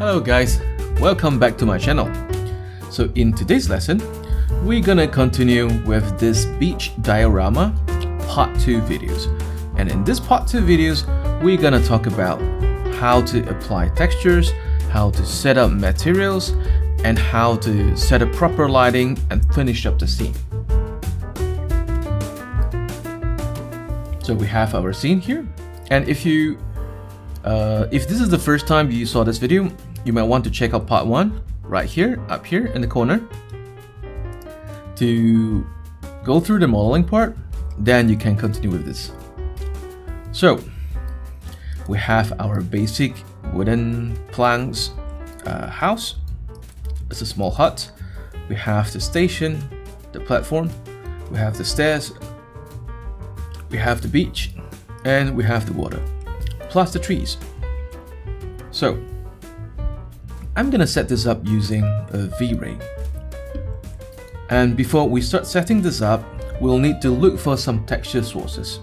Hello guys, welcome back to my channel. So in today's lesson, we're gonna continue with this beach diorama part 2 videos. And in this part 2 videos, we're gonna talk about how to apply textures, how to set up materials, and how to set up proper lighting and finish up the scene. So we have our scene here, and if this is the first time you saw this video, you might want to check out part 1 right here, up here in the corner, to go through the modeling part. Then you can continue with this. So we have our basic wooden planks house. It's a small hut. We have the station, the platform, we have the stairs, we have the beach, and we have the water, plus the trees. So I'm gonna set this up using a vray. And before we start setting this up, we'll need to look for some texture sources.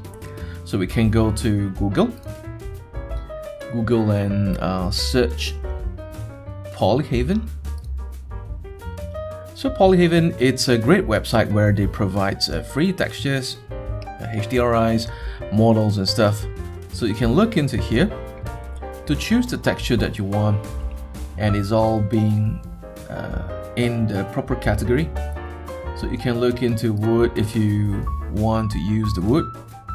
So we can go to Google and search Polyhaven. So Polyhaven, it's a great website where they provide free textures, HDRIs, models and stuff. So you can look into here to choose the texture that you want, and it's all being in the proper category. So you can look into wood if you want to use the wood.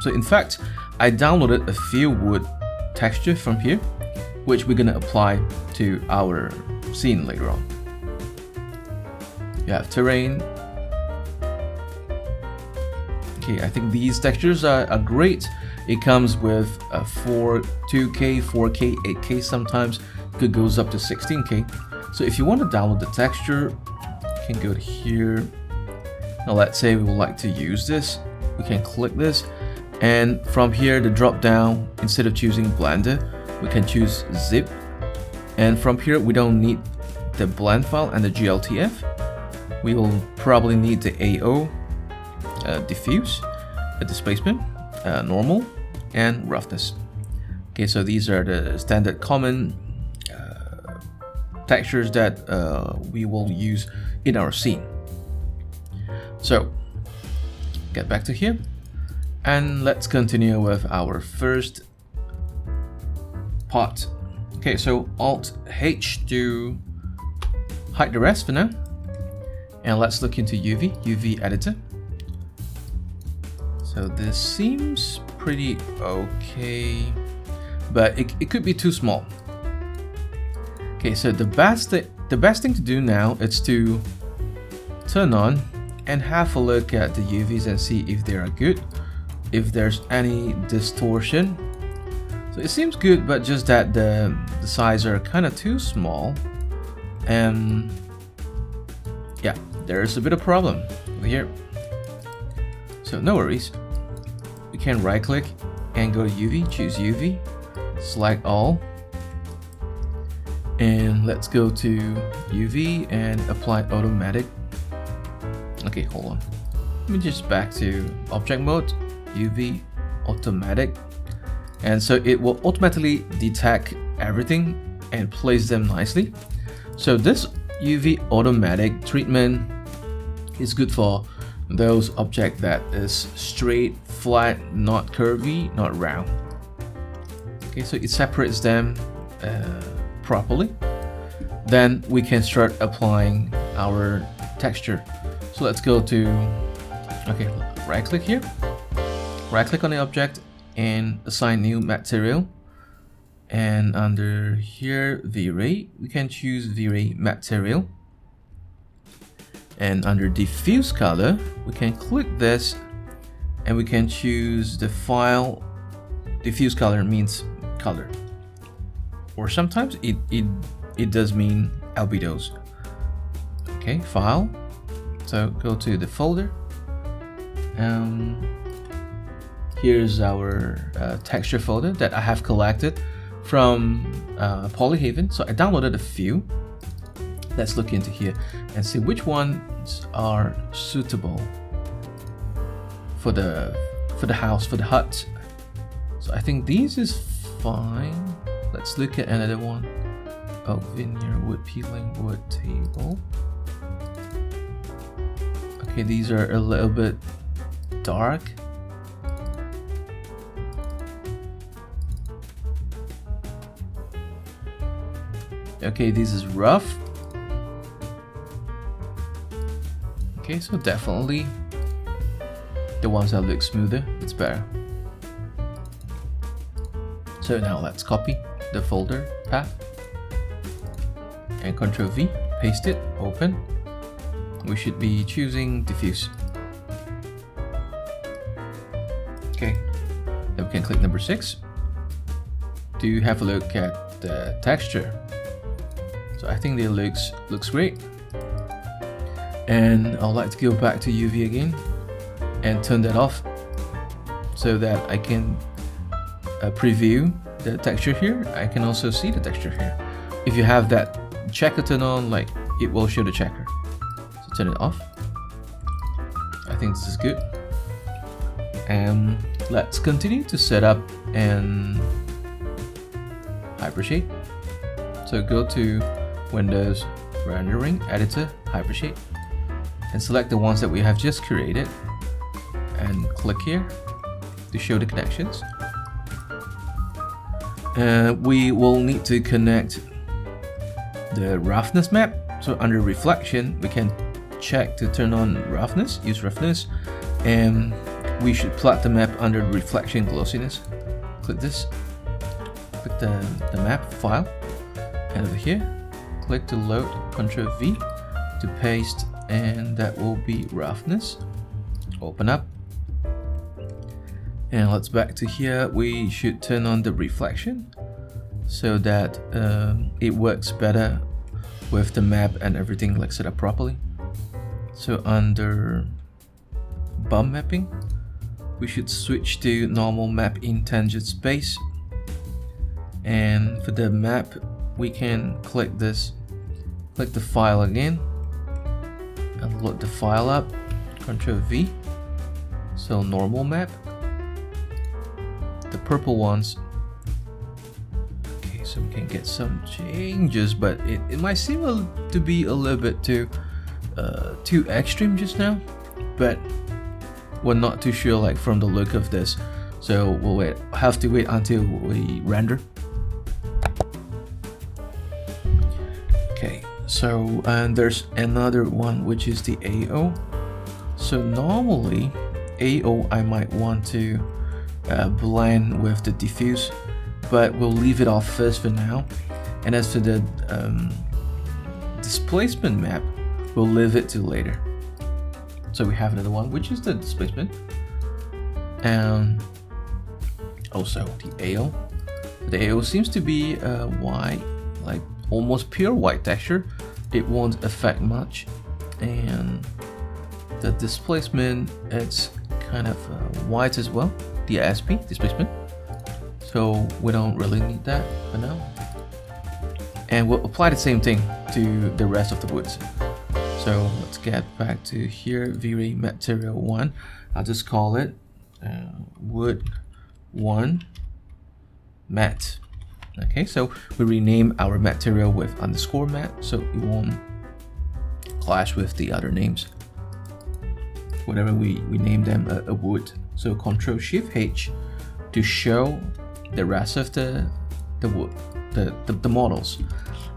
So in fact, I downloaded a few wood texture from here, which we're gonna apply to our scene later on. You have terrain. Okay, I think these textures are great. It comes with a 2K, 4K, 8K sometimes. It goes up to 16K. So if you want to download the texture, you can go to here. Now let's say we would like to use this. We can click this, and from here the drop down, instead of choosing Blender, we can choose zip. And from here we don't need the blend file and the GLTF. We will probably need the AO, diffuse, displacement, normal, and roughness. Okay, so these are the standard common textures that we will use in our scene. So get back to here, and let's continue with our first part. Okay, so Alt H to hide the rest for now. And let's look into UV editor. So this seems pretty okay, but it could be too small. Okay, so the best thing to do now is to turn on and have a look at the UVs and see if they are good, if there's any distortion. So it seems good, but just that the size are kind of too small, and yeah, there's a bit of problem over here. So no worries. We can right click and go to UV, choose UV, select all, and let's go to UV and apply automatic. Okay, hold on. Let me just back to object mode, UV, automatic. And so it will automatically detect everything and place them nicely. So this UV automatic treatment is good for those objects that is straight, flat, not curvy, not round. Okay, so it separates them properly. Then we can start applying our texture. So let's go to, okay, right click here, right click on the object and assign new material. And under here, vray, we can choose vray material. And under diffuse color, we can click this and we can choose the file. Diffuse color means color, or sometimes it does mean albedos. Okay, file. So go to the folder. Here's our texture folder that I have collected from Polyhaven. So I downloaded a few. Let's look into here and see which ones are suitable for the house, for the hut. So I think these is fine. Let's look at another one. oak veneer, wood peeling, wood table. Okay, these are a little bit dark. Okay, this is rough. Okay, so definitely the ones that look smoother, it's better. So now let's copy the folder path and Ctrl V, paste it, open. We should be choosing diffuse. Okay, then we can click number 6 to have a look at the texture. So I think it looks great. And I'd like to go back to UV again and turn that off so that I can preview the texture here. I can also see the texture here. If you have that checker turned on, like, it will show the checker. So turn it off. I think this is good. And let's continue to set up and hypershade. So go to Windows, Rendering, Editor, Hypershade, and select the ones that we have just created and click here to show the connections. We will need to connect the roughness map. So under reflection, we can check to turn on roughness, use roughness, and we should plot the map under reflection glossiness. Click this, click the map file, and over here, click to load, Ctrl V to paste, and that will be roughness. Open up, and let's back to here. We should turn on the reflection so that it works better with the map and everything, like set up properly. So under bump mapping, we should switch to normal map in tangent space, and for the map we can click this, click the file again and load the file up, Ctrl V, so normal map, the purple ones. Okay, so we can get some changes, but it might seem to be a little bit too extreme just now, but we're not too sure, like, from the look of this, so we'll have to wait until we render. Okay, so there's another one, which is the AO. So normally AO I might want to blend with the diffuse, but we'll leave it off first for now. And as for the displacement map, we'll leave it to later. So we have another one, which is the displacement, and also the AO. The AO seems to be white, like almost pure white texture. It won't affect much, and the displacement, it's kind of white as well, the SP displacement, so we don't really need that for now. And we'll apply the same thing to the rest of the woods. So let's get back to here, vray material 1. I'll just call it wood 1 matte. Okay, so we rename our material with _matte so it won't clash with the other names. Whenever we name them a wood. So Ctrl Shift H to show the rest of the wood, the models.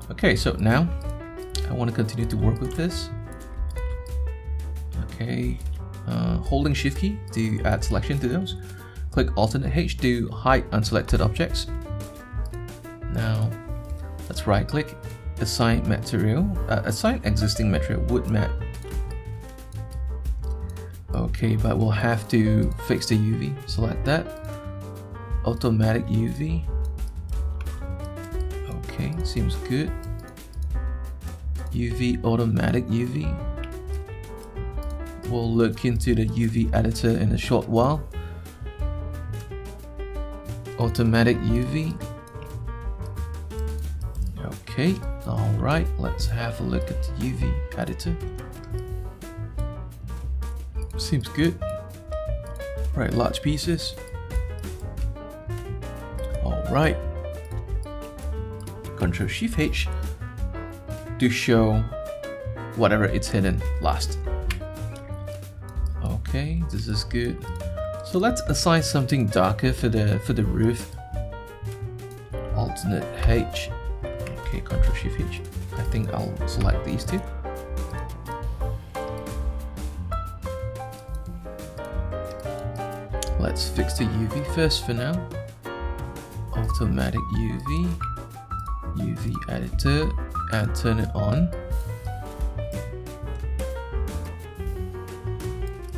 Okay, so now I want to continue to work with this. Okay, holding Shift key to add selection to those. Click Alternate H to hide unselected objects. Now let's right click, assign material, assign existing material, wood matte. Okay, but we'll have to fix the UV. Select that, automatic UV. Okay, seems good. UV, automatic UV. We'll look into the UV editor in a short while. Automatic UV. Okay, alright, let's have a look at the UV editor. Seems good. Right, large pieces. Alright. Ctrl Shift H to show whatever it's hidden last. Okay, this is good. So let's assign something darker for the roof. Alternate H. Okay, Ctrl Shift H. I think I'll select these two. Let's fix the UV first for now. Automatic UV editor, and turn it on.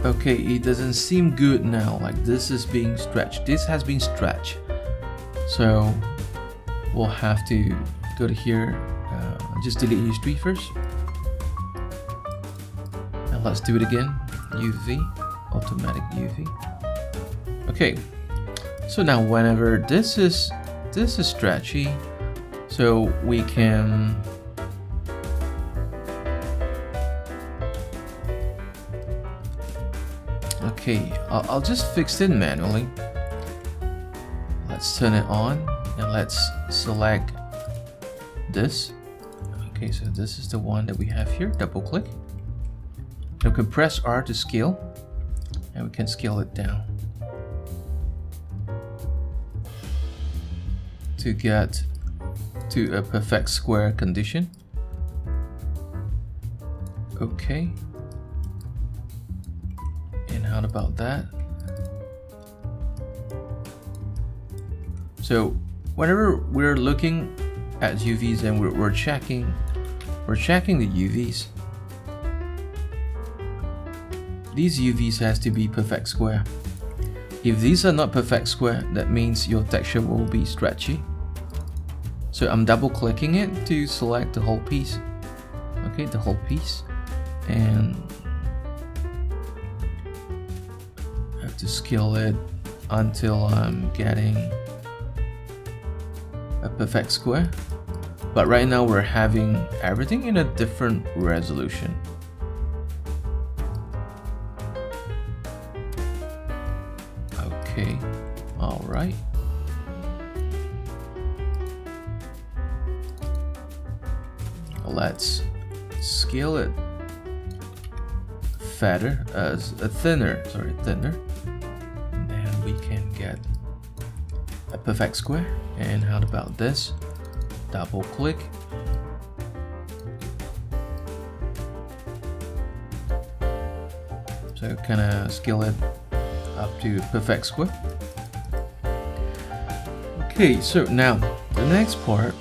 Okay, it doesn't seem good now. Like this is being stretched. This has been stretched. So we'll have to go to here. Just delete history first. And let's do it again. UV, automatic UV. Okay. So now whenever this is stretchy, so we can okay, I'll just fix it manually. Let's turn it on and let's select this. Okay, so this is the one that we have here. Double click. We can press R to scale, and we can scale it down to get to a perfect square condition. Okay. And how about that? So whenever we're looking at UVs and we're checking the UVs, these UVs has to be perfect square. If these are not perfect square, that means your texture will be stretchy. So I'm double clicking it to select the whole piece. Okay, the whole piece, and I have to scale it until I'm getting a perfect square. But right now we're having everything in a different resolution. Okay, all right. Let's scale it fatter, thinner, and then we can get a perfect square. And how about this? Double click. So kind of scale it up to perfect square. Okay, so now the next part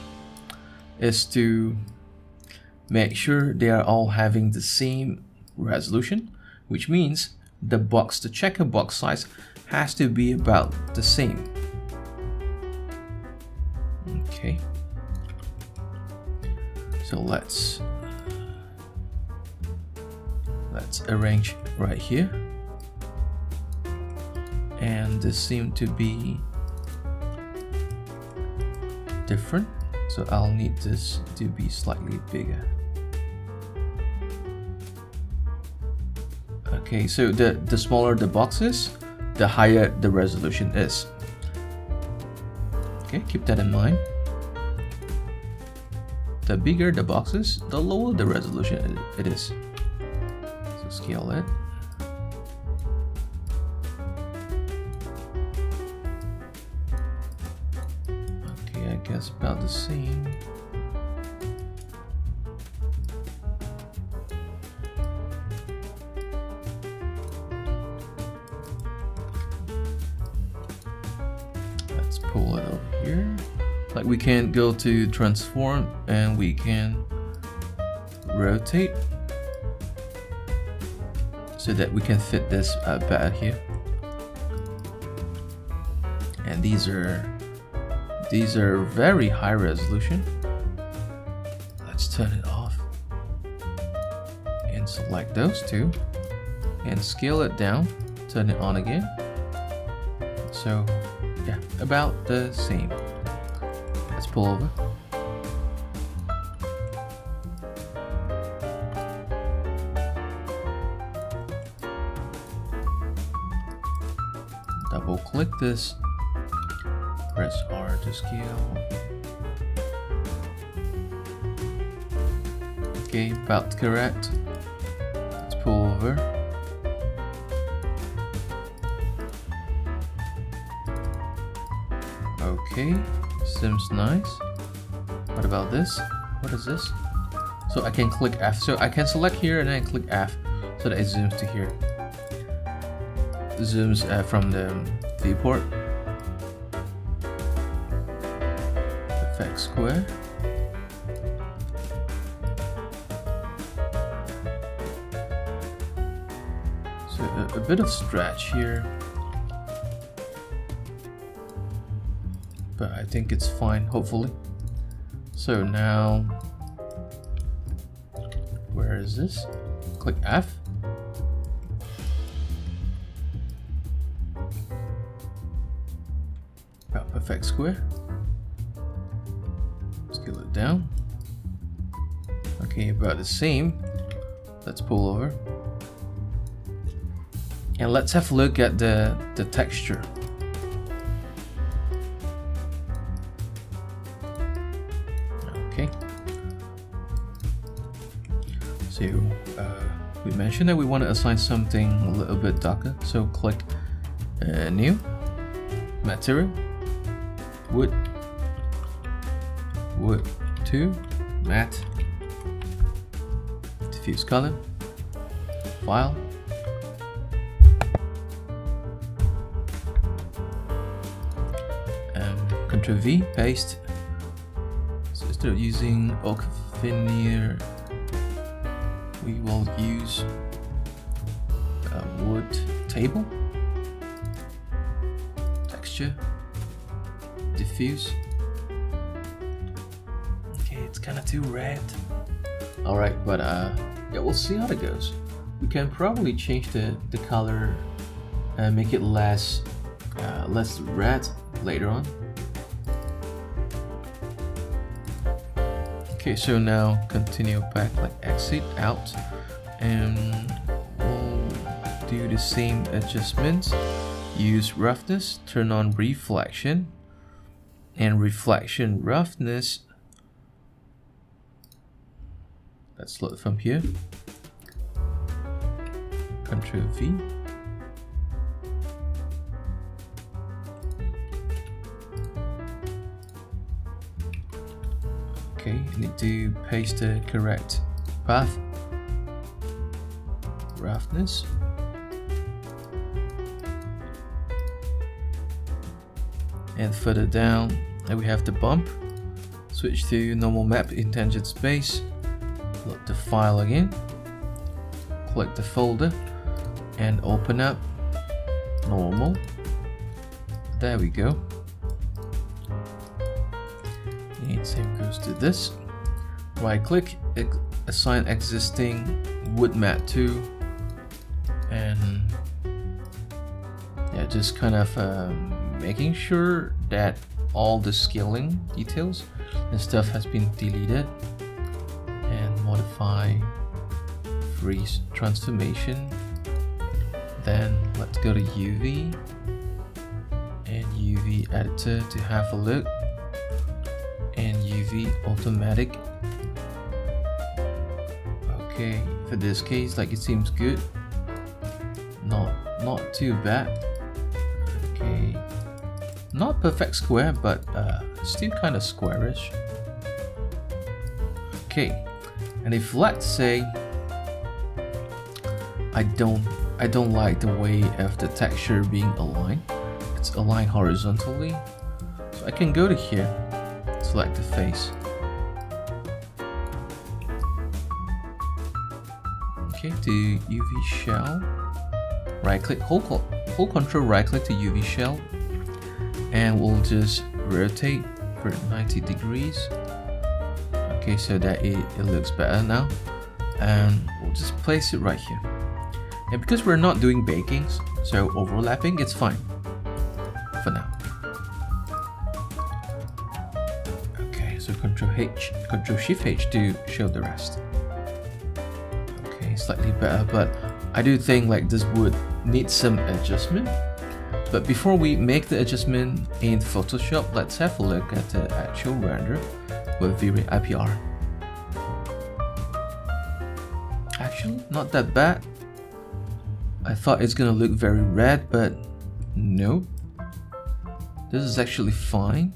is to make sure they are all having the same resolution, which means the checker box size has to be about the same. Okay. So let's arrange right here. And this seems to be different. So I'll need this to be slightly bigger. Okay, so the smaller the box is, the higher the resolution is. Okay, keep that in mind. The bigger the box is, the lower the resolution it is. So scale it. Okay, I guess about the same. Let's pull it over here. Like we can go to transform and we can rotate so that we can fit this better here. And these are very high resolution. Let's turn it off and select those two and scale it down, turn it on again. So yeah, about the same. Let's pull over. Double click this, press R to scale. Okay, about correct. Let's pull over. Okay, seems nice. What about this? What is this? So I can click F. So I can select here and then click F so that it zooms to here. Zooms from the viewport. Perfect square. So a bit of stretch here. But I think it's fine, hopefully. So now, where is this? Click F. About perfect square. Scale it down. Okay, about the same. Let's pull over. And let's have a look at the texture. Okay. So we mentioned that we want to assign something a little bit darker. So click New, Material, Wood 2, Matte, Diffuse Color, File, Ctrl V, paste. So instead of using oak veneer, we will use a wood table, texture, diffuse. Okay, it's kind of too red. All right, but yeah, we'll see how it goes. We can probably change the color and make it less red later on. Okay, so now continue back, like exit out, and we'll do the same adjustments. Use roughness, turn on reflection, and reflection roughness. Let's load from here. Ctrl V. Okay, you need to paste the correct path. Roughness. And further down, and we have the bump. Switch to normal map in tangent space. Load the file again. Click the folder and open up normal. There we go. And same goes to this. Right click, assign existing wood mat to, and yeah, just kind of making sure that all the scaling details and stuff has been deleted, and modify freeze transformation. Then let's go to UV and UV editor to have a look, and UV automatic. Okay, for this case, like, it seems good. Not too bad. Okay, not perfect square, but still kind of squarish. Okay, and if let's say I don't like the way of the texture being aligned. It's aligned horizontally, so I can go to here, select the face. Okay, to UV shell, right click, hold Control right click to UV shell, and we'll just rotate for 90 degrees. Okay, so that it looks better now, and we'll just place it right here. And because we're not doing bakings, so overlapping, it's fine for now. Okay, so Control Shift H to show the rest. Okay, slightly better, but I do think like this would need some adjustment. But before we make the adjustment in Photoshop, let's have a look at the actual render with vray IPR. actually not that bad. I thought it's gonna look very red, but nope. This is actually fine.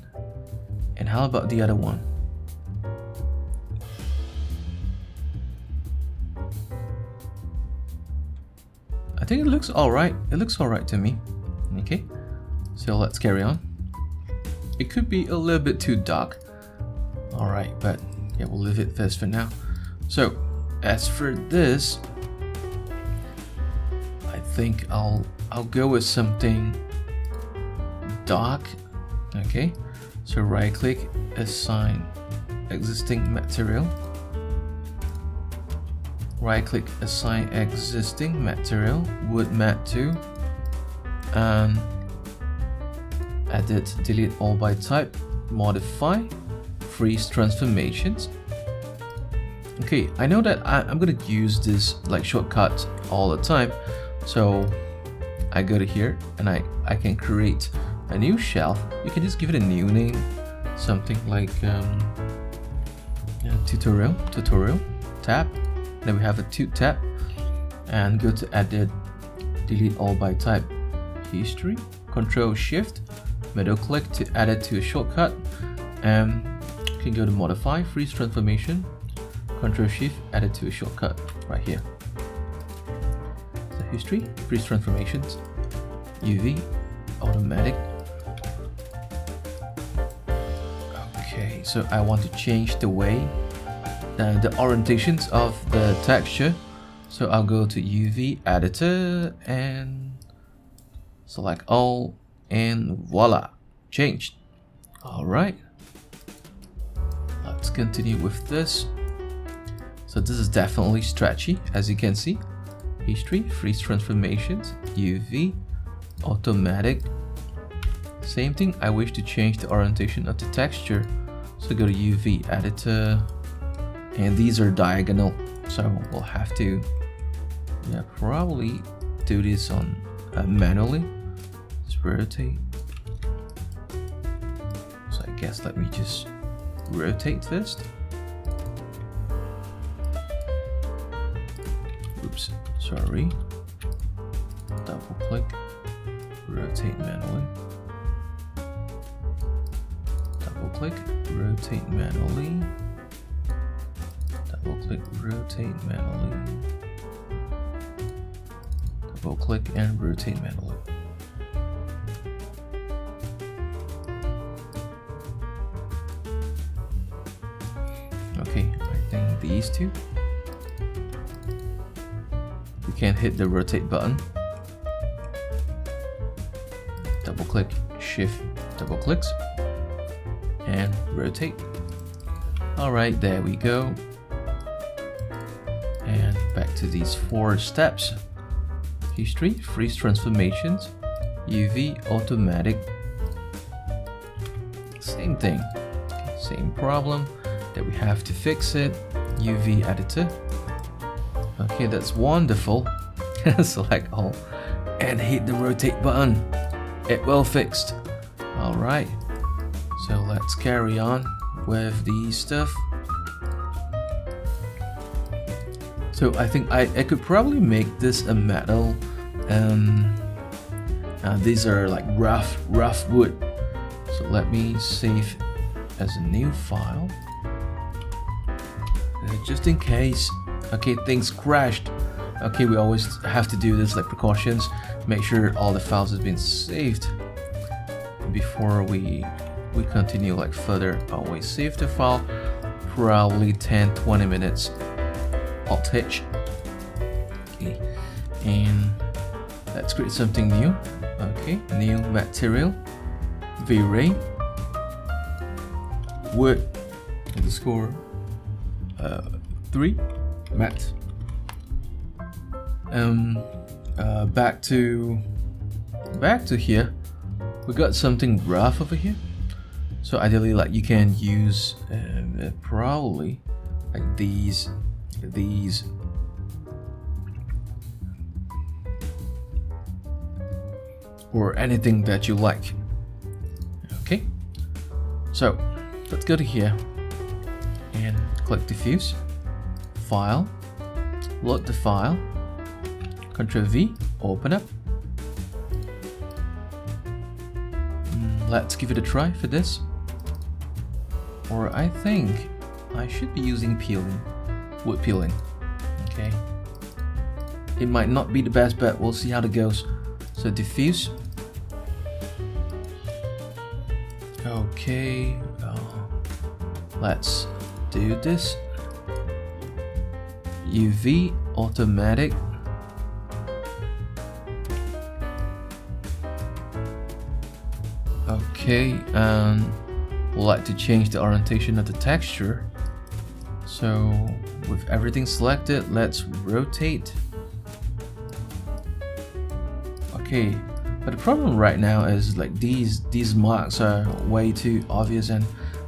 And how about the other one? I think it looks alright. It looks alright to me. Okay, so let's carry on. It could be a little bit too dark. Alright, but yeah, we'll leave it this for now. So, as for this, I think I'll go with something dark. Okay, so right click, assign existing material. Right click, assign existing material, wood mat 2, and edit, delete all by type, modify, freeze transformations. Okay, I know that I'm gonna use this like shortcut all the time, so I go to here and I can create a new shelf. You can just give it a new name, something like tutorial tab. Then we have a 2 tab, and go to edit, delete all by type, history, Control Shift, middle click to add it to a shortcut, and you can go to modify, freeze transformation, Control Shift, add it to a shortcut right here. So history, freeze transformations, UV, automatic. Okay, so I want to change the way the orientations of the texture, so I'll go to UV editor and select all, and voila, changed. Alright, let's continue with this. So this is definitely stretchy, as you can see. History, freeze transformations, UV, automatic. Same thing, I wish to change the orientation of the texture, so go to UV editor, and these are diagonal, so we'll have to probably do this on manually. Just rotate. So I guess let me just rotate first. Oops, sorry. Double click, rotate manually. Double click, rotate manually. Double click, rotate manually. Double click and rotate manually. Okay, I think these two. We can hit the rotate button. Double click, shift, double clicks, and rotate. Alright, there we go. And back to these 4 steps. History, freeze transformations, UV, automatic. Same thing, same problem that we have to fix it. UV editor. Okay, that's wonderful. Select all and hit the rotate button. It will fixed. Alright, so let's carry on with the stuff. So I think I could probably make this a metal. These are like rough wood. So let me save as a new file. Just in case, okay, things crashed. Okay, we always have to do this like precautions. Make sure all the files have been saved before we continue like further. Always save the file. Probably 10-20 minutes. Alt H. Okay, and let's create something new. Okay, new material, vray, wood underscore 3 mat. Back to here. We got something rough over here. So ideally, like you can use probably like these or anything that you like. Okay, so let's go to here and click diffuse, file, load the file, Ctrl V, open up. Let's give it a try for this. Or I think I should be using peeling, wood peeling. Okay. It might not be the best, but we'll see how it goes. So diffuse. Okay. Let's do this. UV automatic. Okay, and we'd like to change the orientation of the texture. So with everything selected, let's rotate. Okay, but the problem right now is like these marks are way too obvious and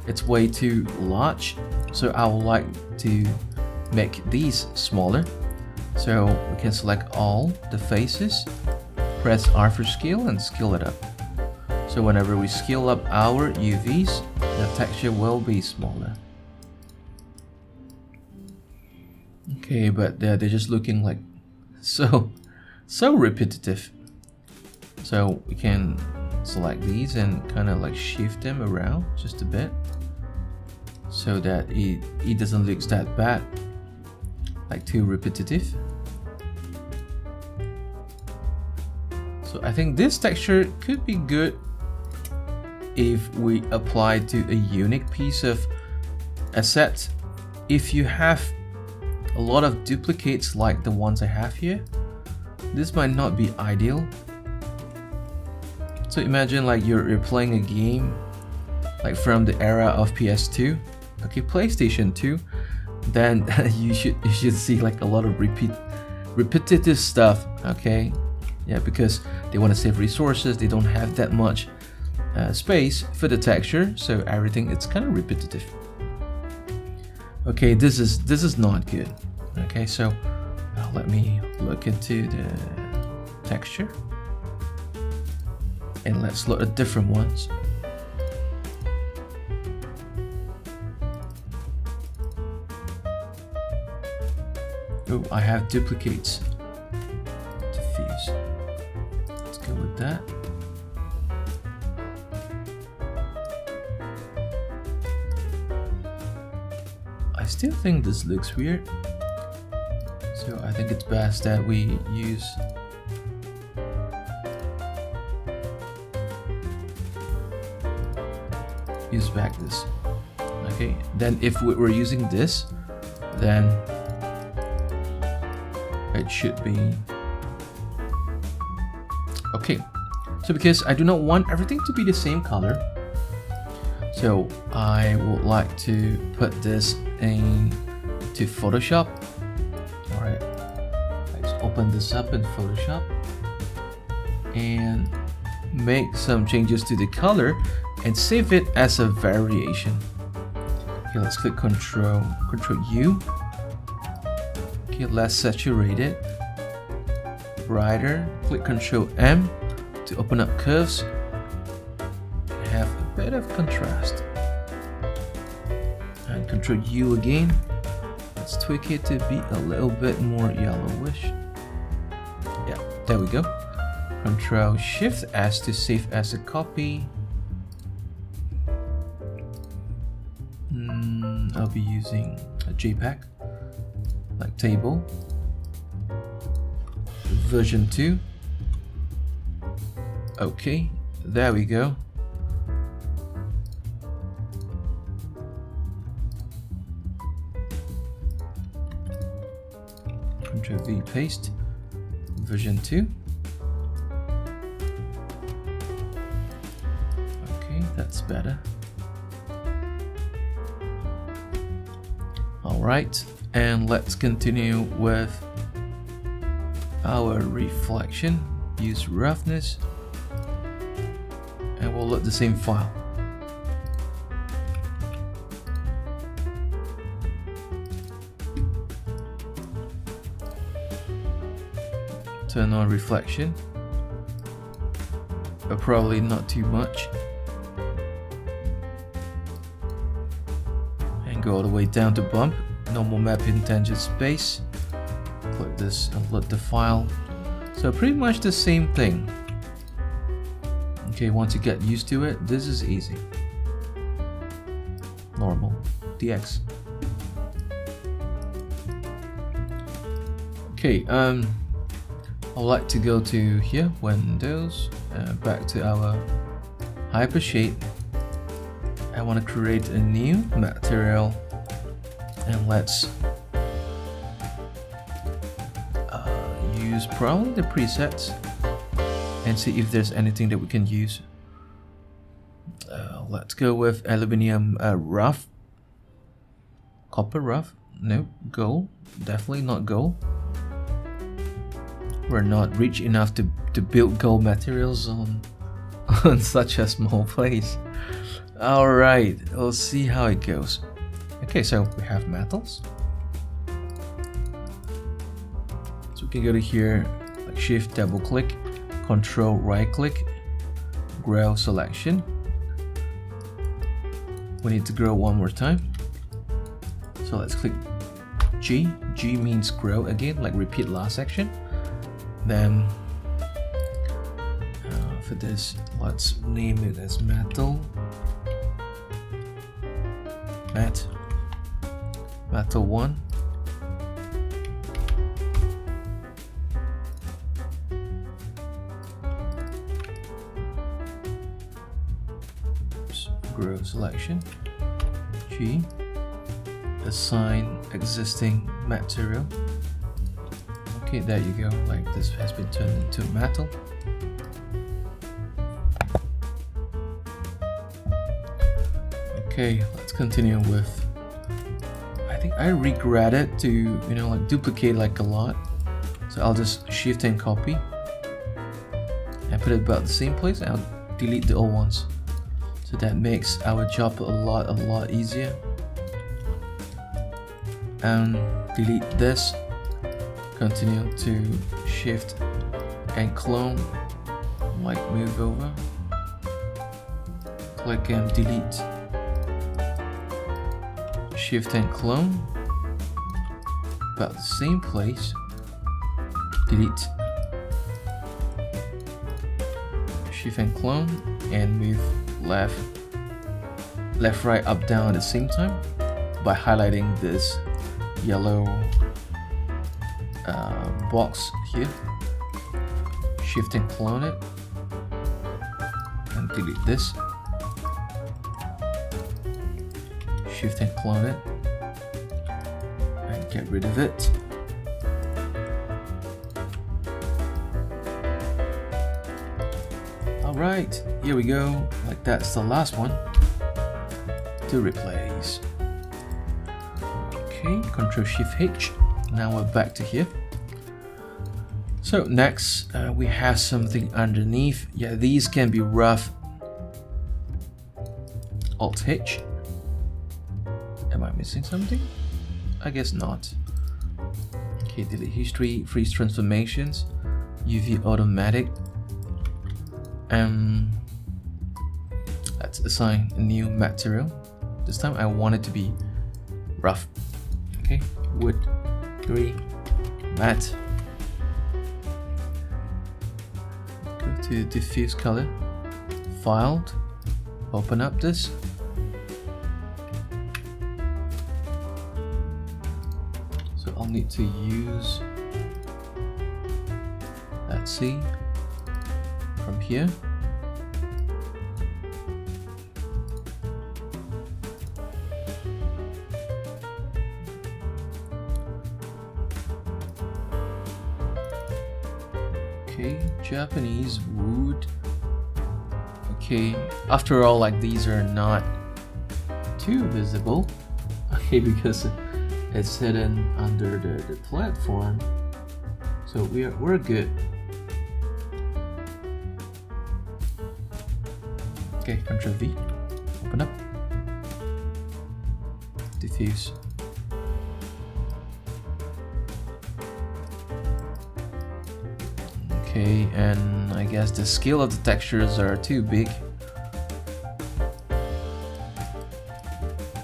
it's way too large. So I would like to make these smaller. So we can select all the faces, press R for scale and scale it up. So whenever we scale up our UVs, the texture will be smaller. Okay, but they're just looking like so repetitive. So we can select these and kind of like shift them around just a bit so that it doesn't look that bad, like too repetitive. So I think this texture could be good if we apply to a unique piece of asset. If you have a lot of duplicates like the ones I have here, this might not be ideal. So imagine like you're playing a game like from the era of PS2, okay, PlayStation 2, then you should see like a lot of repetitive stuff, okay? Yeah, because they want to save resources, they don't have that much space for the texture, so everything it's kind of repetitive. Okay, this is not good. Okay, so let me look into the texture and let's look at different ones. Oh, I have duplicates. Diffuse. Let's go with that. I still think this looks weird, so I think it's best that we use back this. Okay, then if we were using this, then it should be okay. So because I do not want everything to be the same color, so I would like to put this into Photoshop. Alright, let's open this up in Photoshop and make some changes to the color and save it as a variation. Okay, let's click Control U. Okay, let's saturate it. Brighter. Click Control M to open up curves. Have a bit of contrast. And Control U again. Let's tweak it to be a little bit more yellowish. Yeah, there we go. Control Shift S to save as a copy. I'll be using a JPEG, like table, version 2. Okay, there we go. Ctrl V, paste, version 2. Okay, that's better. Alright, and let's continue with our reflection. Use roughness and we'll load the same file. Turn on reflection, but probably not too much. And go all the way down to bump. Normal mapping tangent space. click this and load the file. So pretty much the same thing. Okay, once you get used to it, this is easy. Normal, DX. Okay, I would like to go to here, Windows, back to our Hypershade. I want to create a new material, and let's use probably the presets and see if there's anything that we can use. Let's go with aluminium rough, copper rough, nope, gold, definitely not gold. We're not rich enough to build gold materials on such a small place. Alright, we'll see how it goes. Okay, so we have metals. So we can go to here, like shift double click, control right click, grow selection. We need to grow one more time. So let's click G. G means grow again, like repeat last section. Then for this, let's name it as metal. Metal 1. Grow selection. G. Assign existing material. Okay, there you go. Like this has been turned into metal. Okay, let's continue with. I think I regretted to like duplicate like a lot, so I'll just shift and copy and put it about the same place. I'll delete the old ones, so that makes our job a lot easier. And delete this. Continue to shift and clone, like move over, click and delete, shift and clone, about the same place, delete, shift and clone, and move left, right, up, down at the same time by highlighting this yellow box here. Shift and clone it and delete this. Shift and clone it and get rid of it. Alright, here we go. Like that's the last one to replace. Okay, Control Shift H. Now we're back to here. So next we have something underneath. Yeah, these can be rough. Alt H. Am I missing something? I guess not. Okay, delete history, freeze transformations, UV automatic. Let's assign a new material. This time I want it to be rough. Okay, wood, gray, matte. Go to diffuse color, filed, open up this. So I'll need to use, let's see, from here. Okay, Japanese wood. Okay, after all, like these are not too visible. Okay, because it's hidden under the platform, so we're good. Okay, Ctrl V, open up, diffuse. Okay, and I guess the scale of the textures are too big.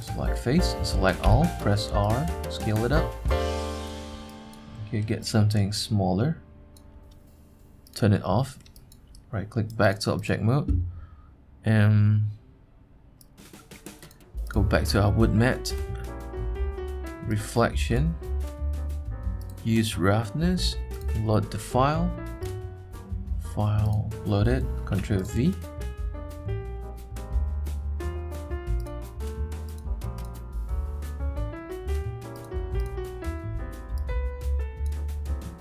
Select face, select all, press R, scale it up. Okay, get something smaller. Turn it off. Right click back to object mode. And go back to our wood mat. Reflection. Use roughness. Load the file. File loaded. Ctrl V.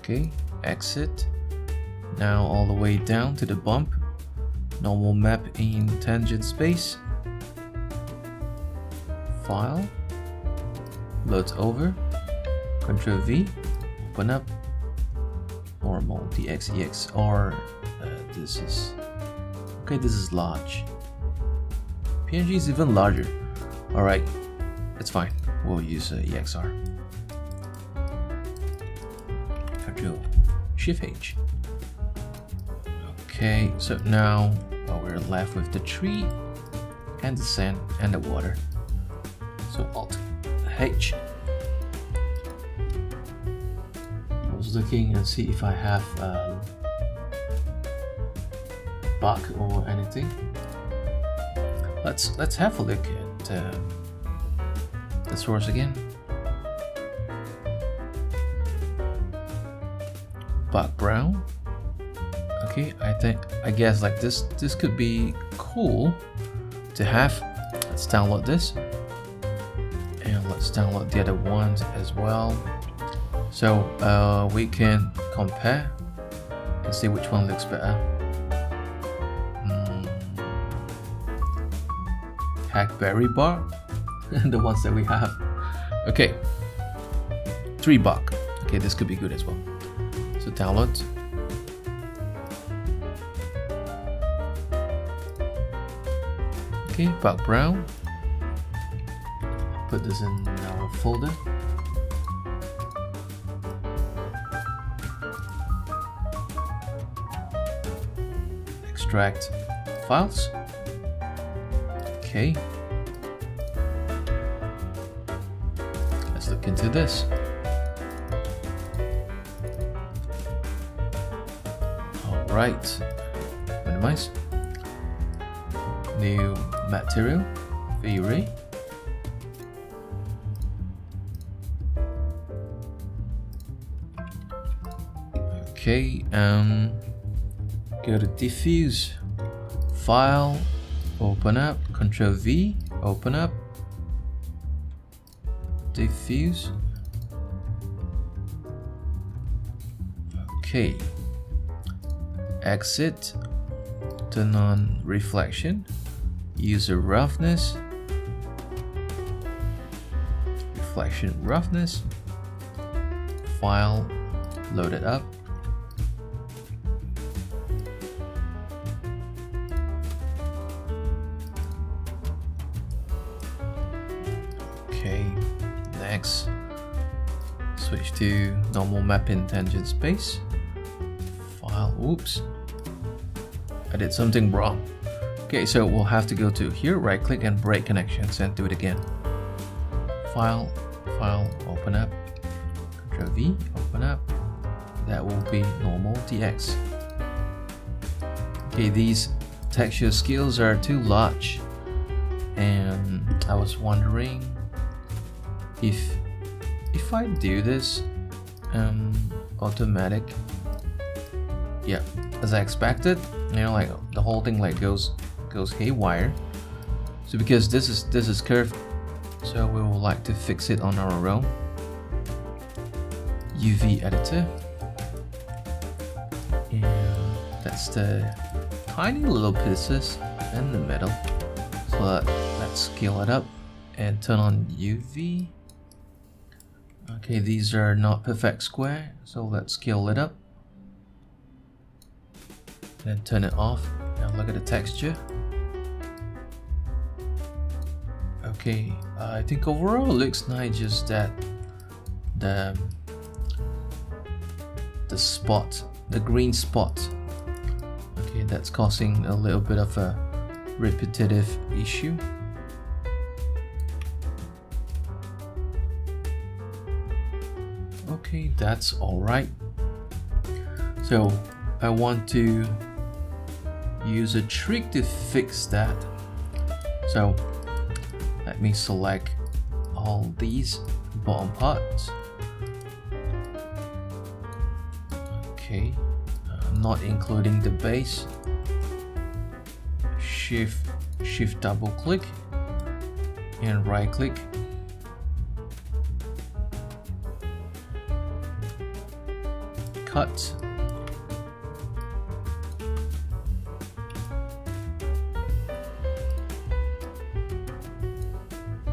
Okay, exit. Now all the way down to the bump. Normal map in tangent space. File. Load over. Ctrl V. Open up. Normal DX or this is okay. This is large. PNG is even larger. All right, it's fine. We'll use EXR. Control Shift H. Okay, so now we're left with the tree and the sand and the water. So Alt H. I was looking and see if I have bug or anything. Let's have a look at the source again. Bug brown. Okay, I guess like this could be cool to have. Let's download this and let's download the other ones as well, so we can compare and see which one looks better. Hackberry bar. The ones that we have. Okay, 3 bug. Okay, this could be good as well. So download. Okay, bug brown. Put this in our folder. Extract files. Okay. Let's look into this. Alright. Minimize. New material. Vray. Okay, go to diffuse. File. Open up, Ctrl V, open up, diffuse. Okay, exit, turn on reflection, user roughness, reflection roughness, file, load it up. Next, switch to normal map in tangent space. File, oops, I did something wrong. Okay, so we'll have to go to here, right click and break connections and do it again. File, open up, Ctrl V, open up. That will be normal DX. Okay, these texture scales are too large, and I was wondering if I do this automatic, yeah, as I expected, you know, like the whole thing like goes haywire. So because this is curved, so we would like to fix it on our own. UV editor, and that's the tiny little pieces in the middle. So let's scale it up and turn on UV. Okay, these are not perfect square, so let's scale it up and turn it off. Now look at the texture. Okay, I think overall it looks nice, just that the spot, the green spot, okay, that's causing a little bit of a repetitive issue. Okay, that's all right. So I want to use a trick to fix that. So let me select all these bottom parts. Okay, not including the base. Shift double click and right click. Cut.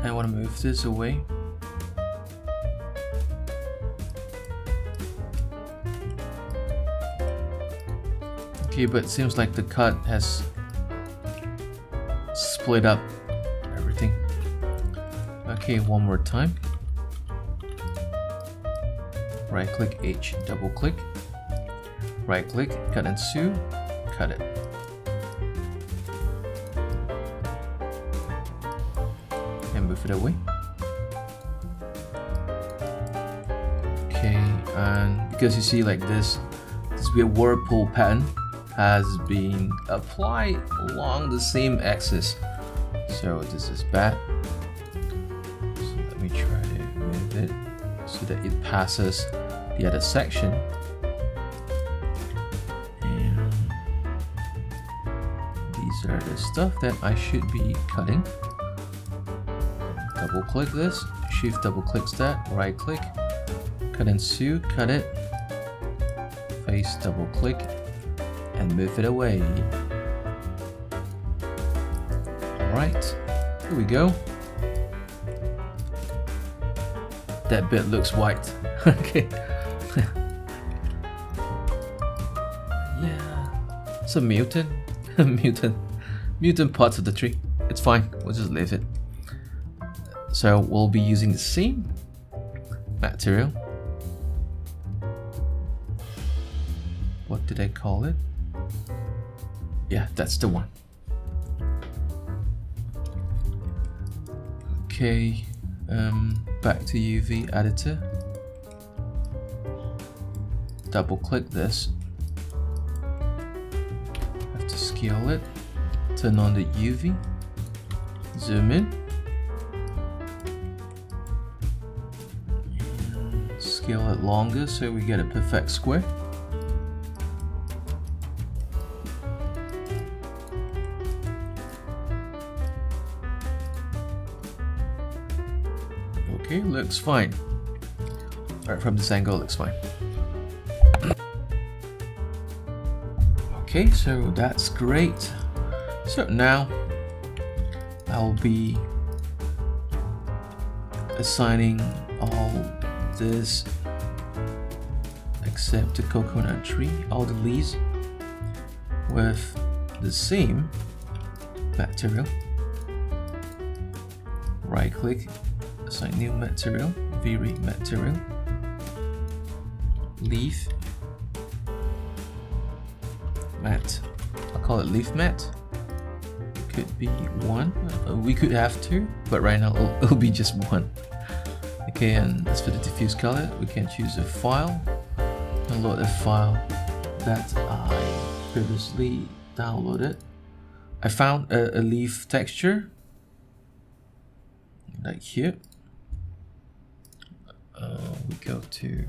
I want to move this away. Okay, but it seems like the cut has split up everything. Okay, one more time. Right click H, double click. Right click, cut and sew, cut it. And move it away. Okay, and because you see like this weird whirlpool pattern has been applied along the same axis. So this is bad. So let me try to move it so that it passes the other section. And these are the stuff that I should be cutting. Double click this, shift double clicks that, right click, cut and sew, cut it, face double click, and move it away. Alright, here we go. That bit looks white. Okay. Yeah, it's a mutant. mutant parts of the tree. It's fine, we'll just leave it. So we'll be using the same material. What did I call it? Yeah, that's the one. Okay, back to UV editor. Double click this. Have to scale it. Turn on the UV. Zoom in. And scale it longer so we get a perfect square. Okay, looks fine. Alright, from this angle, looks fine. Okay, so that's great. So now I'll be assigning all this except the coconut tree, all the leaves with the same material. Right click, assign new material, vray material, leaf, mat. I'll call it leaf mat. Could be one. We could have two, but right now it'll be just one. Okay, and as for the diffuse color, we can choose a file. Download a file that I previously downloaded. I found a leaf texture, like here. We go to,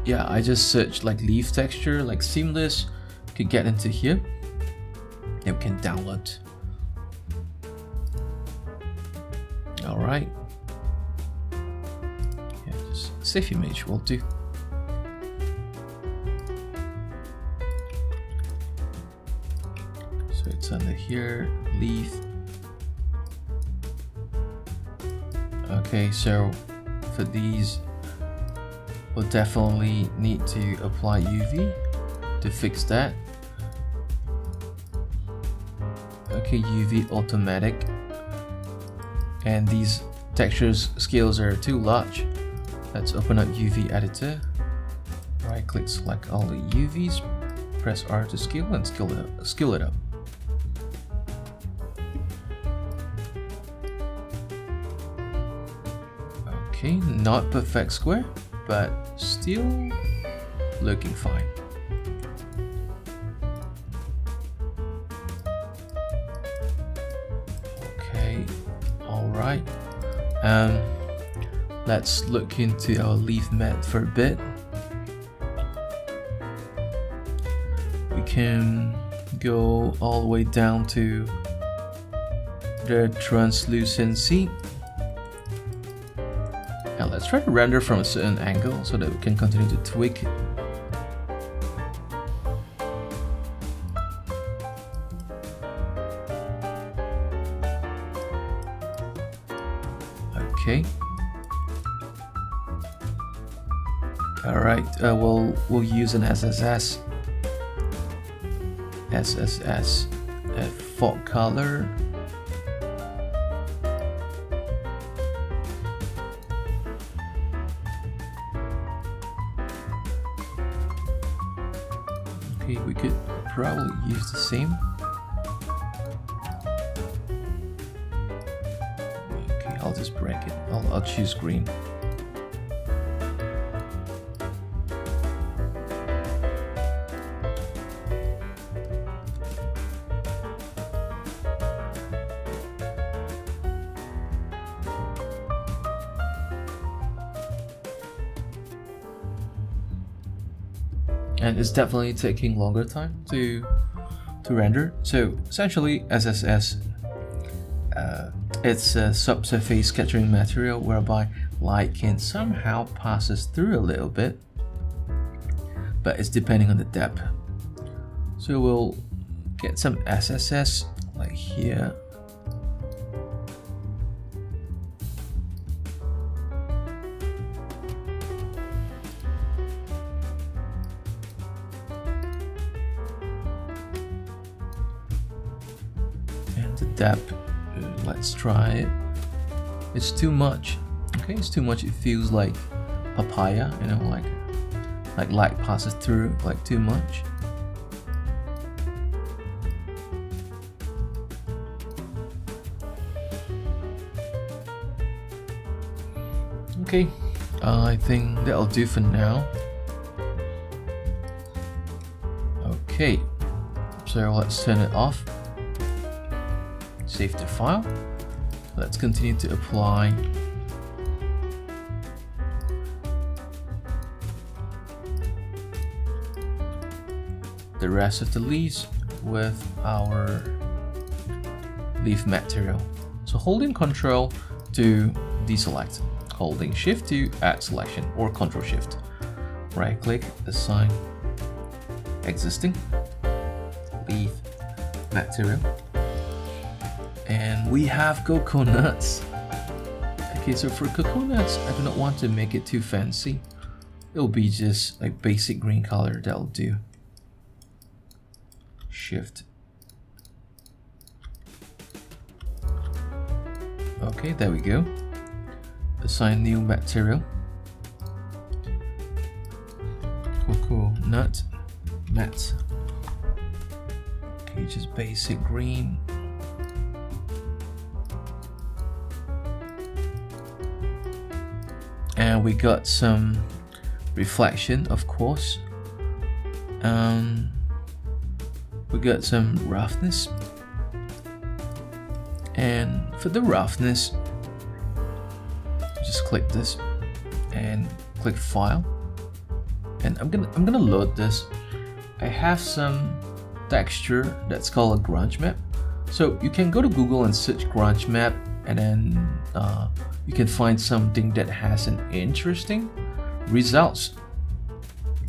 yeah, I just searched like leaf texture, like seamless. Could get into here. And we can download. All right. Yeah, just save image will do. So it's under here, leaf. Okay, so for these, we'll definitely need to apply UV to fix that. Okay, UV automatic, and these textures scales are too large. Let's open up UV editor, right click, select all the UVs, press R to scale and scale it up. Okay, not perfect square, but still looking fine. Okay, all right. Let's look into our leaf mat for a bit. We can go all the way down to the translucency. And let's try to render from a certain angle so that we can continue to tweak it. Okay. All right. We'll use an SSS font color. Okay, we could probably use the same. Okay, I'll just break it. I'll choose green. And it's definitely taking longer time to render. So essentially, SSS, it's a subsurface scattering material whereby light can somehow passes through a little bit, but it's depending on the depth. So we'll get some SSS like here. The depth, let's try it. It's too much. Okay, it's too much. It feels like papaya, you know, like light passes through like too much. Okay, I think that'll do for now. Okay, so let's turn it off. Save the file. Let's continue to apply the rest of the leaves with our leaf material. So holding Control to deselect, holding Shift to add selection, or Control Shift. Right click, assign existing leaf material. And we have coconuts. Okay, so for coconuts, I do not want to make it too fancy. It'll be just like basic green color, that'll do. Shift. Okay, there we go. Assign new material. Coconut mat. Okay, just basic green. And we got some reflection, of course. We got some roughness. And for the roughness, just click this and click File. And I'm gonna load this. I have some texture that's called a grunge map. So you can go to Google and search grunge map, and then you can find something that has an interesting results.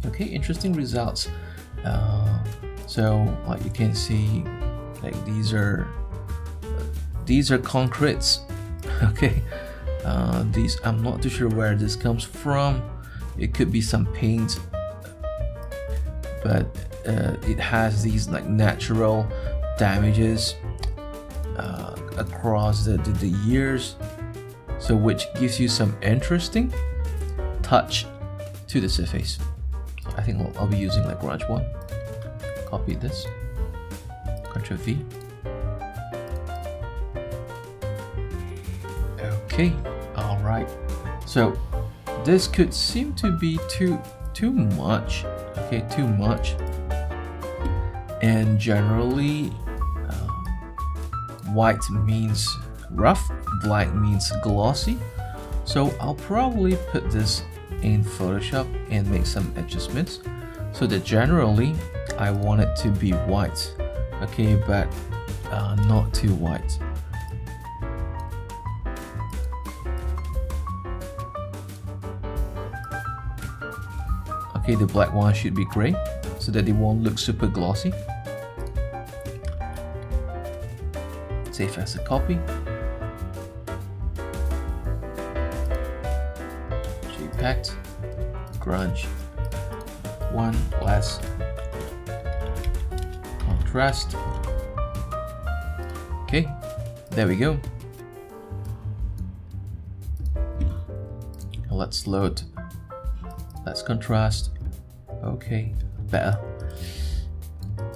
Okay, interesting results. So like you can see, like these are concretes. Okay, these, I'm not too sure where this comes from. It could be some paint, but it has these like natural damages across the years, so which gives you some interesting touch to the surface. I think I'll be using like grunge one. Copy this, Ctrl V. Okay, all right. So this could seem to be too much. Okay, too much. And generally, white means rough, black means glossy. So I'll probably put this in Photoshop and make some adjustments so that generally I want it to be white. Okay, but not too white. Okay, the black one should be gray so that it won't look super glossy. Save as a copy. JPEG, grunge, one less contrast. Okay, there we go. Let's load. Let's contrast. Okay, better.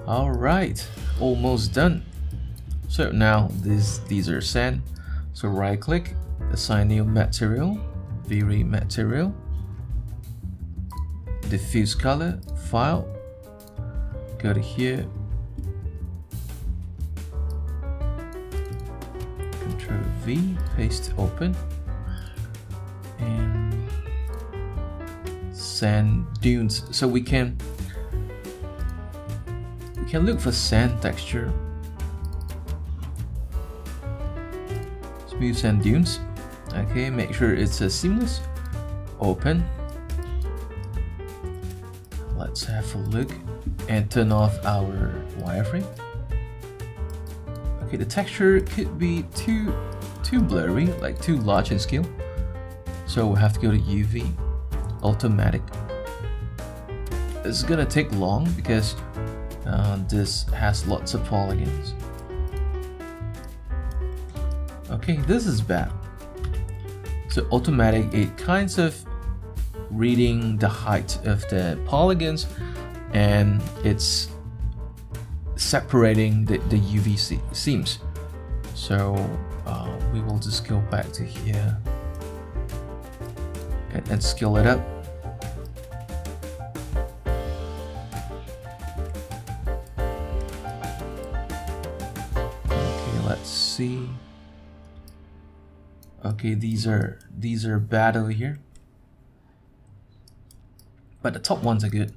All right, almost done. So now these are sand. So right click, assign new material, vray material, diffuse color, file, go to here, Ctrl V, paste open, and sand dunes. So we can look for sand texture. Smooth sand dunes. Okay, make sure it's a seamless. Open. Let's have a look and turn off our wireframe. Okay, the texture could be too blurry, like too large in scale. So we'll have to go to UV, automatic. This is gonna take long because this has lots of polygons. Okay, this is bad. So automatic, it kinds of reading the height of the polygons and it's separating the UV seams. So we will just go back to here and scale it up. Okay, let's see. Okay, these are bad over here, but the top ones are good.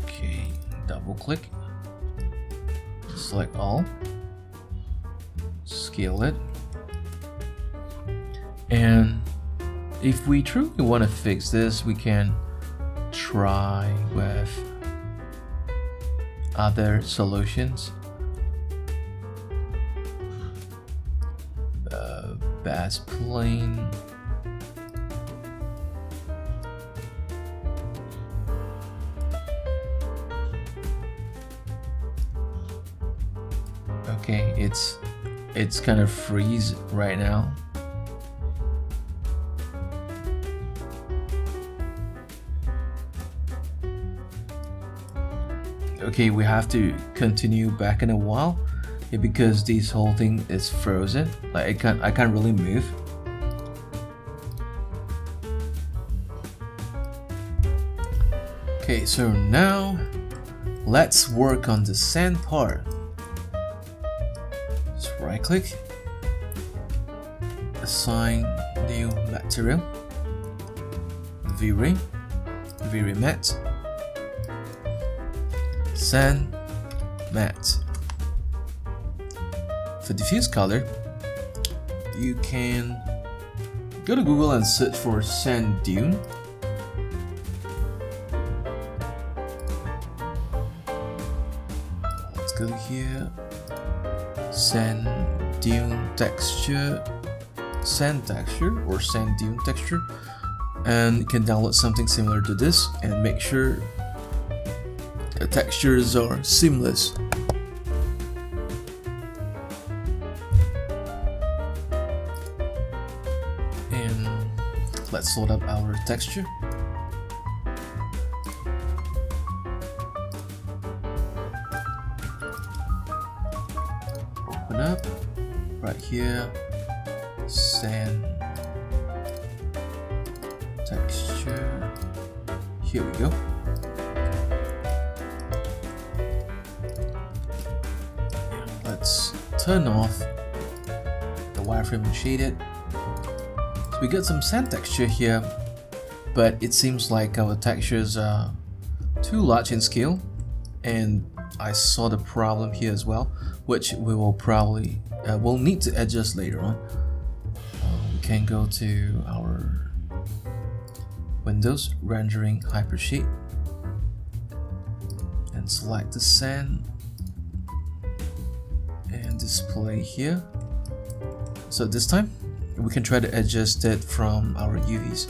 Okay, double click, select all, scale it, and if we truly want to fix this, we can try with other solutions. Bass plane. Okay, it's kind of freeze right now. Okay, we have to continue back in a while. Yeah, because this whole thing is frozen, like I can't really move. Okay, so now let's work on the sand part. Just right click, assign new material, vray matte, sand matte. For diffuse color, you can go to Google and search for sand dune. Let's go here, sand dune texture, sand texture or sand dune texture, and you can download something similar to this and make sure the textures are seamless. Let's load up our texture. Open up, right here, sand texture. Here we go. And let's turn off the wireframe and shade it. So we got some sand texture here, but it seems like our textures are too large in scale, and I saw the problem here as well, which we will probably will need to adjust later on. We can go to our Windows, rendering hypershape, and select the sand and display here. So this time we can try to adjust it from our UVs.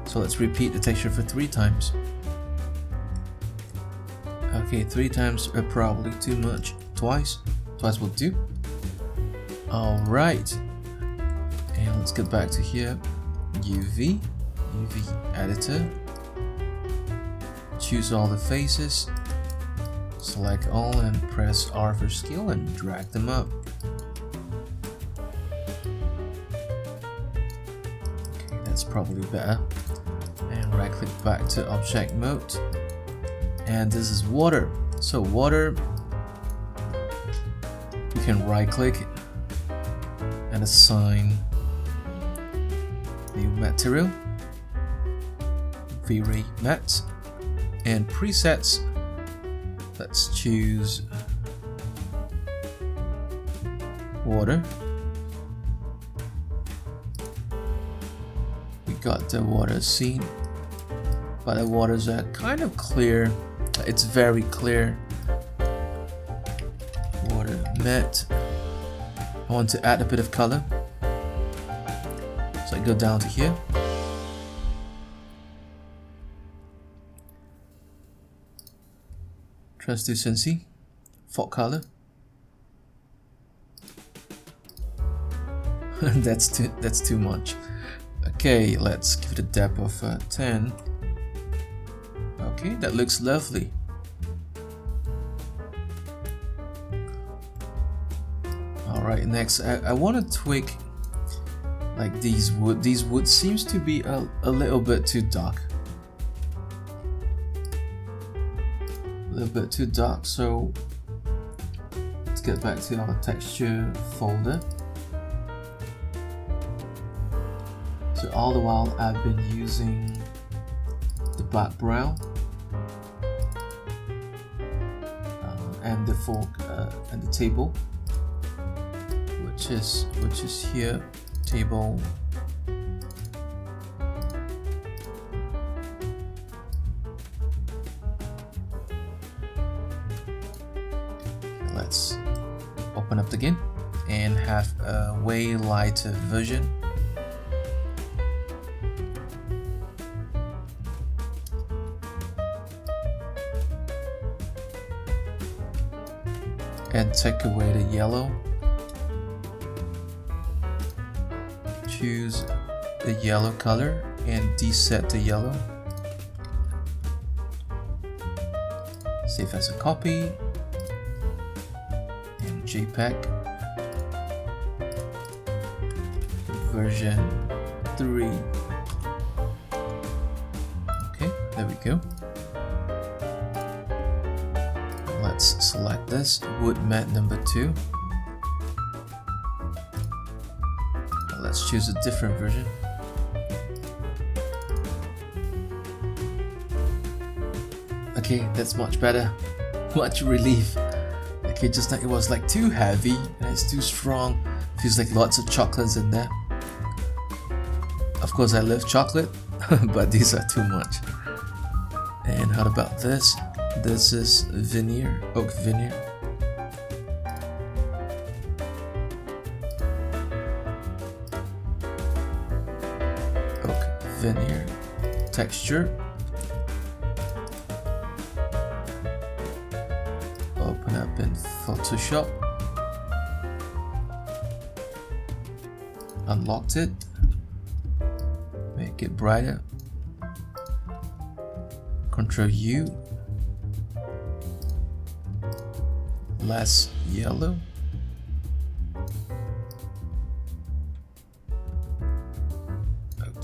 So let's repeat the texture for 3 times. Okay, 3 times are probably too much. Twice will do. Alright, and let's get back to here. UV editor, choose all the faces, select all and press R for scale and drag them up. Okay, that's probably better. And right click back to object mode, and this is water. So water, you can right click and assign new material, vray matte, and presets. Let's choose water. We got the water scene, but the waters are kind of clear. It's very clear. Water matte. I want to add a bit of color, so I go down to here. Translucency, fog color. that's too much. Okay, let's give it a depth of 10. Okay, that looks lovely. Alright, next I want to tweak like these wood. These wood seems to be a little bit too dark. A little bit too dark, so let's get back to our texture folder. So all the while I've been using the black brown and the fork and the table, which is here, table. Let's open up again and have a way lighter version. And take away the yellow. Choose the yellow color and deset the yellow. Save as a copy. And JPEG. Version 3. Okay, there we go. Let's select this wood matte number 2. Let's choose a different version. Okay, that's much better. Much relief. Okay, just like it was like too heavy and it's too strong. Feels like lots of chocolates in there. Of course I love chocolate, but these are too much. And how about this? This is veneer, oak veneer. Oak veneer texture. Open up in Photoshop. Unlocked it. Make it brighter. Ctrl U. Less yellow.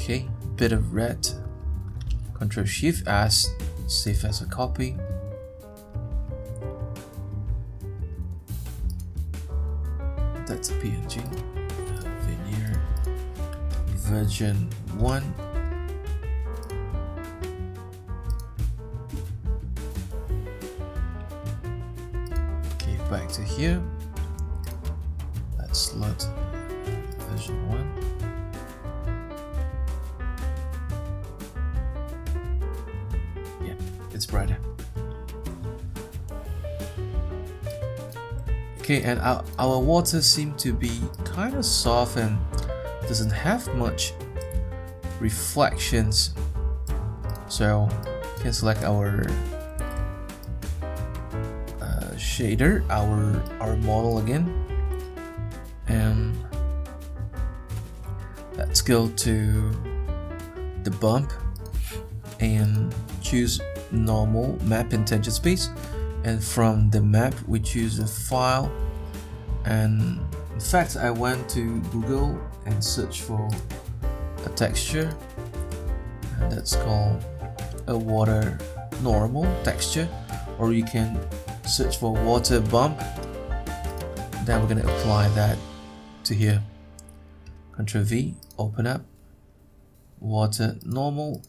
Okay, bit of red. Control Shift as save as a copy. That's a PNG. Veneer version 1. Okay, back to here. Let's load version 1. Yeah, it's brighter. Okay, and our water seems to be kind of soft and doesn't have much reflections. So we can select our shader, our model again, and let's go to the bump and choose normal map in tangent space. And from the map we choose a file, and in fact I went to Google and searched for a texture, and that's called a water normal texture, or you can search for water bump. Then we're going to apply that to here. Ctrl V, open up water normal.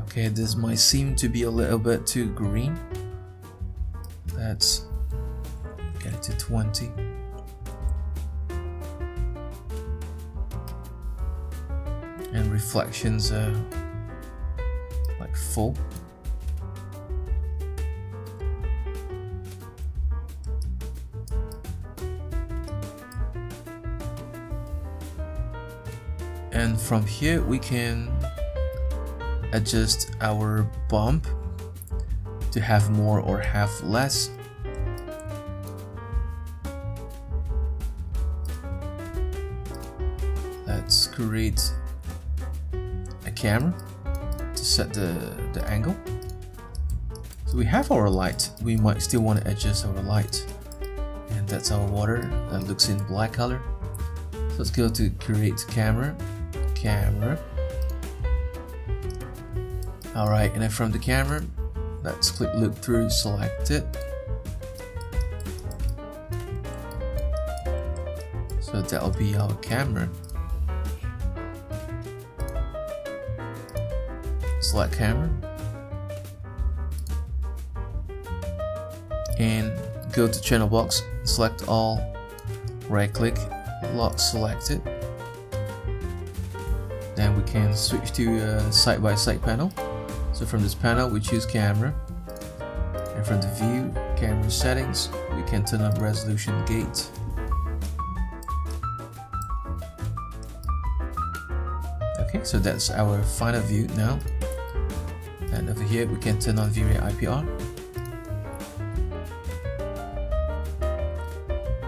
Okay, this might seem to be a little bit too green. Let's get it to 20. And reflections are like full. And from here we can adjust our bump to have more or have less. Let's create a camera to set the angle. So we have our light. We might still want to adjust our light, and that's our water that looks in black color. So let's go to create camera. Alright, and then from the camera, let's click look through, select it. So that'll be our camera. Select camera. And go to channel box, select all, right click, lock selected. Then we can switch to side by side panel. So from this panel we choose camera, and from the view camera settings we can turn on resolution gate. Okay, so that's our final view now. And over here we can turn on vray IPR.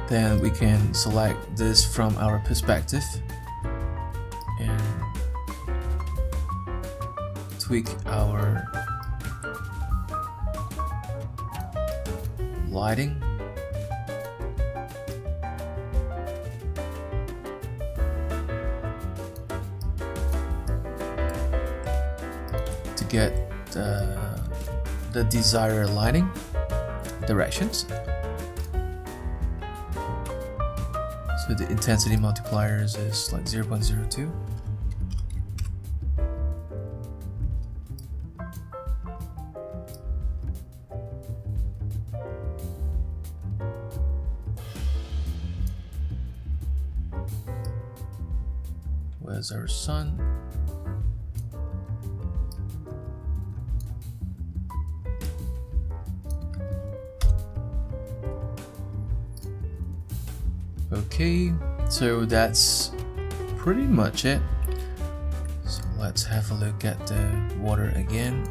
Then we can select this from our perspective and tweak our lighting. To get the desired lighting directions. So the intensity multipliers is like 0.02. Where's our sun? Okay, so that's pretty much it. So let's have a look at the water again.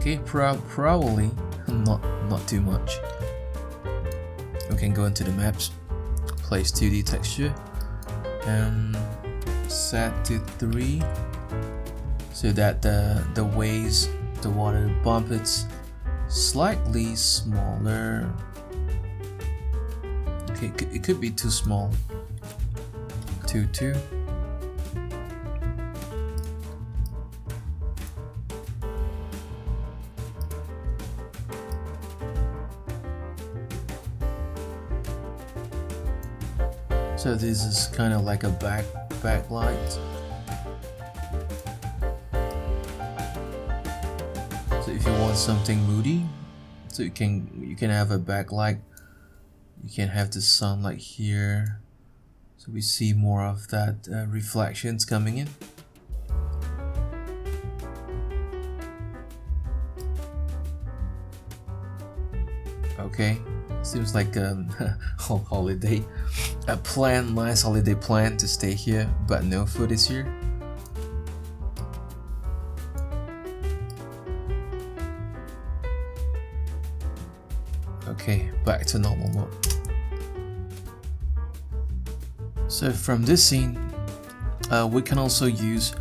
Okay, probably not too much. We can go into the maps, place 2D texture, and set to 3 so that the waves, the water bump, it's slightly smaller. Okay, it could be too small. 2. So this is kind of like a backlight. So if you want something moody, so you can have a backlight. You can have the sunlight here, so we see more of that reflections coming in. Okay, seems like a holiday, nice holiday plan to stay here, but no food is here. Okay, back to normal mode. So from this scene, we can also use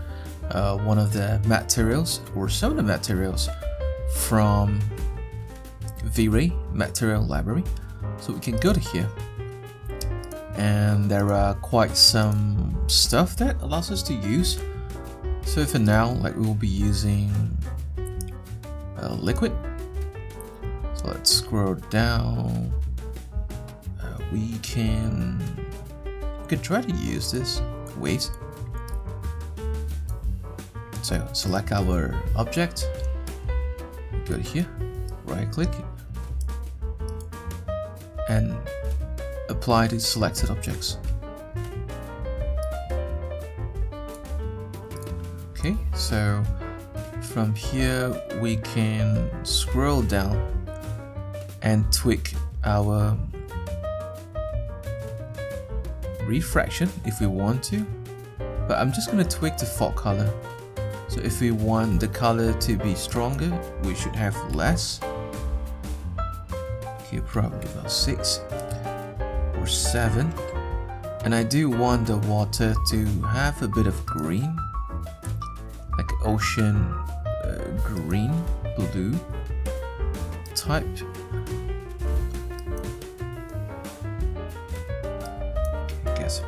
one of the materials or some of the materials from vray material library. So we can go to here, and there are quite some stuff that allows us to use. So for now, like, we will be using liquid. So let's scroll down. We can try to use this waves. So select our object, go to here, right click, and apply to selected objects. Okay, so from here we can scroll down and tweak our refraction if we want to, but I'm just going to tweak the fog color. So if we want the color to be stronger, we should have less. Okay, probably about 6 or 7. And I do want the water to have a bit of green, like ocean green, blue type.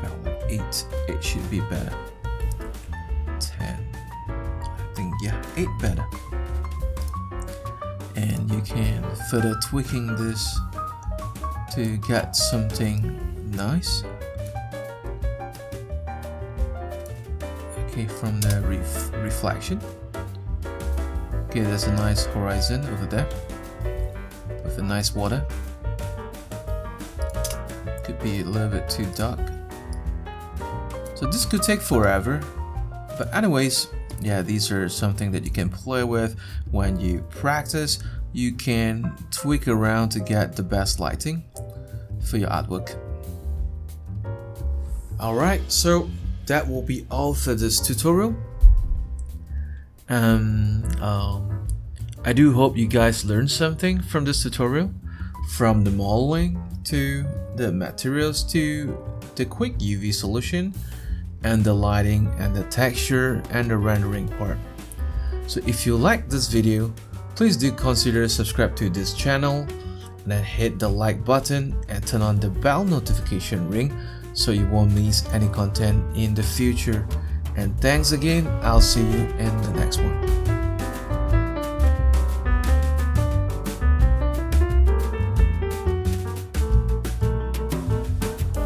About like 8. 8 should be better. 10. I think, yeah, 8 better. And you can further tweaking this to get something nice. Okay, from the reflection. Okay, there's a nice horizon over there with a nice water. Could be a little bit too dark. So this could take forever, but anyways, yeah, these are something that you can play with when you practice. You can tweak around to get the best lighting for your artwork. Alright, so that will be all for this tutorial. I do hope you guys learned something from this tutorial, from the modeling to the materials to the quick UV solution, and the lighting and the texture and the rendering part. So if you like this video, please do consider subscribe to this channel, and then hit the like button and turn on the bell notification ring so you won't miss any content in the future. And thanks again, I'll see you in the next one.